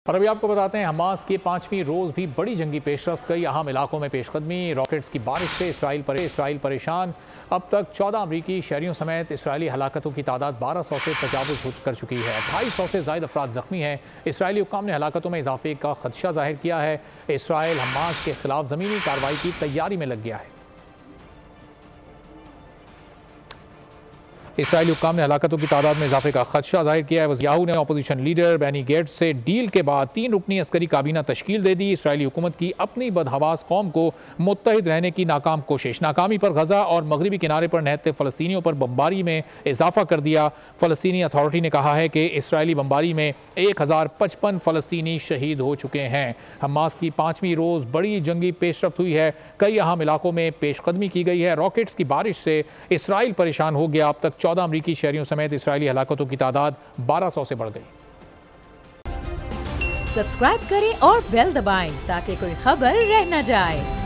और अभी आपको बताते हैं हमास के 5वीं रोज भी बड़ी जंगी पेशरफ्त, कई अहम इलाकों में पेशकदमी। रॉकेट्स की बारिश से इसराइल परेशान। अब तक 14 अमरीकी शहरियों समेत इसराइली हलाकतों की तादाद 1200 से तजावुज कर चुकी है। 250 से ज़ायद अफराद जख्मी हैं। इसराइली हुक्काम ने हलाकतों में इजाफे का खदशा जाहिर किया है। इसराइल हमास के खिलाफ ज़मीनी कार्रवाई की तैयारी में लग गया है। इसराइली हुक्काम ने हलाकतों की तादाद में इजाफे का खदशा जाहिर किया है। वज़ीर ने अपोजिशन लीडर बेनी गेट्स से डील के बाद 3 रुकनी अस्करी काबीना तश्कील दे दी। इसराइली हुकूमत की अपनी बदहवास कौम को मुत्तहिद रहने की नाकाम कोशिश। नाकामी पर गजा और मगरबी किनारे पर निहत्ते फ़लस्तीनियों पर बमबारी में इजाफा कर दिया। फ़लस्तीनी अथॉरिटी ने कहा है कि इसराइली बमबारी में 1055 फ़लस्तीनी शहीद हो चुके हैं। हमास की 5वीं रोज़ बड़ी जंगी पेशरफ्त हुई है। कई अहम इलाकों में पेशकदमी की गई है। रॉकेट्स की बारिश से इसराइल परेशान हो गया। अब तक 14 अमरीकी शहरियों समेत इसराइली हलाकतों की तादाद 1200 से बढ़ गई। सब्सक्राइब करें और बेल दबाएं ताकि कोई खबर रह न जाए।